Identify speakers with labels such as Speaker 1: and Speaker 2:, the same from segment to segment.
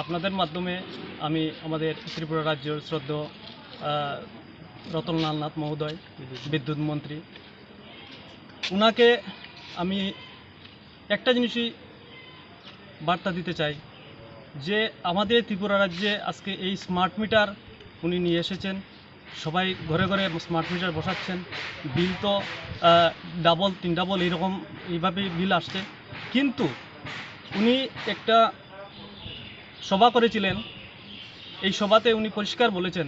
Speaker 1: আপনাদের মাধ্যমে আমি আমাদের ত্রিপুরা রাজ্যের শ্রদ্ধেয় রতনলাল নাথ মহোদয়, বিদ্যুৎ মন্ত্রী, ওনাকে আমি একটা জিনিসই বার্তা দিতে চাই যে আমাদের ত্রিপুরা রাজ্যে আজকে এই স্মার্ট মিটার উনি নিয়ে এসেছেন। সবাই ঘরে ঘরে স্মার্ট মিটার বসাচ্ছেন। বিল তো ডাবল 3 ডাবল এইভাবেই বিল আসছে। কিন্তু উনি একটা সভা করেছিলেন। এই সভাতে উনি পরিষ্কার বলেছেন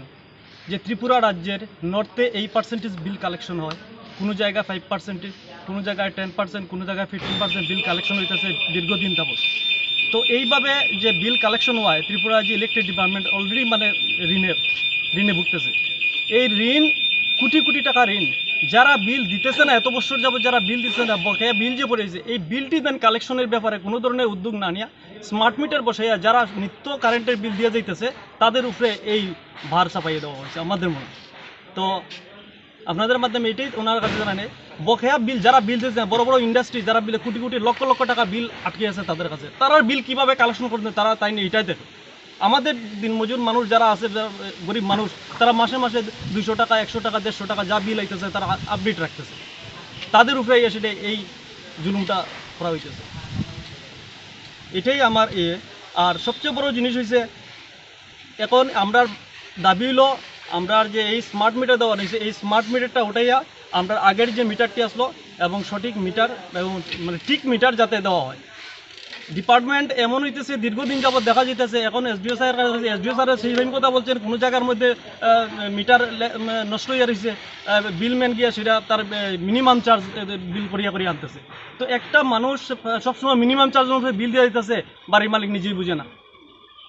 Speaker 1: যে ত্রিপুরা রাজ্যের নর্থে এই পার্সেন্টেজ বিল কালেকশন হয়, কোনো জায়গায় 5%, কোনো জায়গায় 10%, কোনো জায়গায় 15% বিল কালেকশন হইতেছে দীর্ঘদিন যাবৎ। তো এইভাবে যে বিল কালেকশন হয়, ত্রিপুরা যে ইলেকট্রিক ডিপার্টমেন্ট অলরেডি ঋণে ভুগতেছে। এই ঋণ কোটি কোটি টাকা ঋণ, যারা বিল দিতেছে না, এত বছর যাবত যারা বিল দিতেছে না, বকেয়া বিল যে পড়েছে, এই বিলটি দেন কালেকশনের ব্যাপারে কোনো ধরনের উদ্যোগ না নিয়ে স্মার্ট মিটার বসাইয়া যারা নিত্য কারেন্টের বিল দিয়ে যাইতেছে তাদের উপরে এই ভার চাপাইয়ে দেওয়া হয়েছে আমাদের মনে। তো আপনাদের মাধ্যমে এটাই ওনার কাছে জানানে, বকেয়া বিল যারা বিল দিয়েছে, বড় বড় ইন্ডাস্ট্রি যারা বিলে কোটি কোটি লক্ষ লক্ষ টাকা বিল আটকে আছে তাদের কাছে, তারা বিল কিভাবে কালেকশন করতে তারা তাই নিয়ে এটাই দেখে। আমাদের দিনমজুর মানুষ যারা আছে, গরিব মানুষ, তারা মাসে মাসে 200 টাকা, 100 টাকা, 150 টাকা যা বিল আইতেছে তারা আপডেট রাখতেছে, তাদের উপরে এসে এই জুলুমটা করা হইতেছে। এটাই আমার আর সবচেয়ে বড় জিনিস হয়েছে, এখন আমরা দাবি হলো আমরা যে এই স্মার্ট মিটার দেওয়া হয়েছে, এই স্মার্ট মিটারটা ওটাইয়া আমরা আগের যে মিটারটি আসলো এবং সঠিক মিটার এবং মানে ঠিক মিটার যাতে দেওয়া হয়। ডিপার্টমেন্ট এমন হইতেছে, দীর্ঘদিন যাবত দেখা যেতেছে, এখন এসডিও স্যারের সেই কথা বলছেন, কোনো জায়গার মধ্যে মিটার নষ্ট হয়ে রয়েছে, বিলম্যান গিয়া সেটা তার মিনিমাম চার্জ বিল করিয়া আনতেছে। তো একটা মানুষ সবসময় মিনিমাম চার্জের মধ্যে বিল দিয়ে দিতেছে, বাড়ির মালিক নিজেই বুঝে না,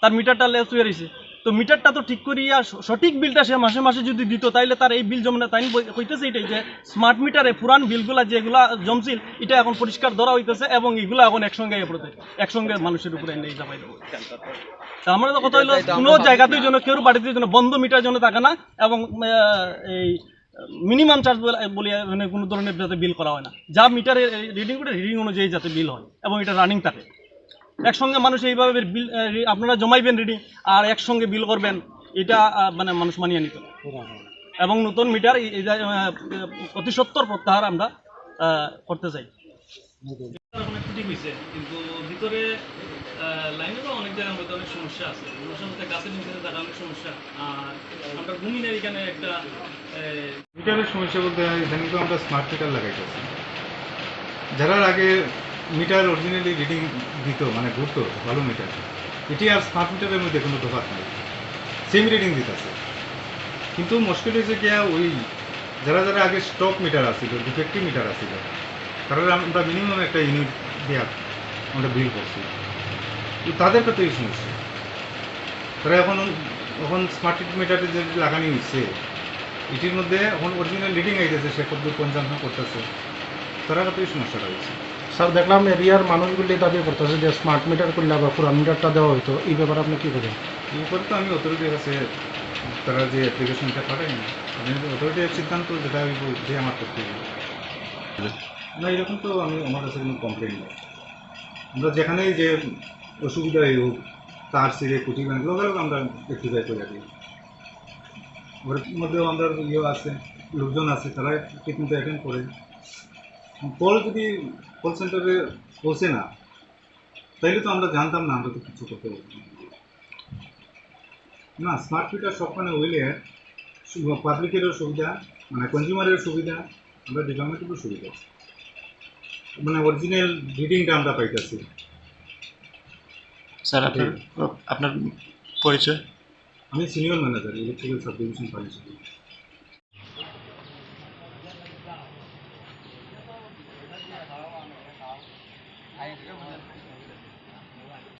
Speaker 1: তার মিটারটা লেস হয়ে রয়েছে। তো মিটারটা তো ঠিক করিয়া সঠিক বিলটা সে মাসে মাসে যদি দিত, তাইলে তার এই বিল জমে না। তাই হইতেছে এটাই যে স্মার্ট মিটারে পুরান বিলগুলা যেগুলা জমছিল, এটা এখন পরিষ্কার ধরা হইতেছে এবং এগুলো এখন একসঙ্গে মানুষের উপরে নিয়ে যাবাই দেবো। আমরা তো কথা হইলো কোনো জায়গাতেই যেন কেউ বাড়িতে যেন বন্ধ মিটার যেন থাকে না, এবং এই মিনিমাম চার্জ বলিয়া মানে কোনো ধরনের যাতে বিল করা হয় না, যা মিটারের রিডিং করে রিডিং অনুযায়ী যাতে বিল হয় এবং এটা রানিং থাকে। একসঙ্গে মানুষ এইভাবে বিল আপনারা জমাইবেন রিডিং আর একসঙ্গে বিল করবেন, এটা মানে মানুষ মানিয়ে নিত। এবং নতুন মিটার অতি সত্তর প্রত্যাহার আমরা করতে চাই। ঠিক হয়েছে, কিন্তু ভিতরে লাইনেরও অনেক জায়গার মধ্যে অনেক সমস্যা আছে, সমস্যার মধ্যে গাছের নিচে থাকা অনেক সমস্যা। আর আমরা ঘুমিনের এখানে একটা
Speaker 2: মিটারের সমস্যা বলতে এখানে তো আমরা স্মার্ট মিটার লাগাইতেছি। যারা আগে মিটার অরিজিনালি রিডিং দিত, মানে ঘুরতো ভালো মিটার, এটি আর স্মার্ট মিটারের মধ্যে কোনো তফাৎ নেই, সেম রিডিং দিতেছে। কিন্তু মুশকিল হয়েছে কি, ওই যারা যারা আগে স্টক মিটার আসছিল, ডিফেক্টিভ মিটার আসছিল, তারা আমরা মিনিমাম একটা ইউনিট দেওয়া আমরা বিল করছি, তাদের কাছে এই সমস্যা। তারা এখন স্মার্ট মিটারে যে লাগানি হচ্ছে, এটির মধ্যে এখন অরিজিনাল রিডিং আইতেছে, সে কত কনজাম্পশন করতেছে, তারা কাছে এই সমস্যাটা হচ্ছে।
Speaker 3: স্যার, দেখলাম এরিয়ার মানুষগুলি দাবি করতেছে যে স্মার্ট মিটার করলে বা পুরা মিটারটা দেওয়া হইতো, এই ব্যাপারে আপনি কী করেন?
Speaker 2: এই ব্যাপারে তো আমি অথরিটির কাছে তারা যে অ্যাপ্লিকেশনটা পাঠাই না, আমি অথরিটির সিদ্ধান্ত যেটা যে আমার করতে হবে না, এরকম তো আমার কাছে কোনো কমপ্লেন নেই। আমরা যেখানেই যে অসুবিধা হোক, তার সিরে কুটি ব্যাংক লোক আমরা রেক্টিফাই করে দিই। ওর মধ্যেও আমরা আছে, লোকজন আছে, তারা ঠিকমতো অ্যাটেন্ড করে। কল যদি কল সেন্টারে পৌঁছে না, তাইলে তো আমরা জানতাম না, আমরা তো কিছু করতে পারতাম না। স্মার্ট মিটার সবখানে হইলে পাবলিকেরও সুবিধা, মানে কনজিউমারের সুবিধা, আমরা ডিপার্টমেন্টেরও সুবিধা, মানে অরিজিনাল রিডিংটা আমরা পাইতেছি।
Speaker 4: স্যার, আপনার পরিচয়?
Speaker 2: আমি senior manager, electrical sub division finance.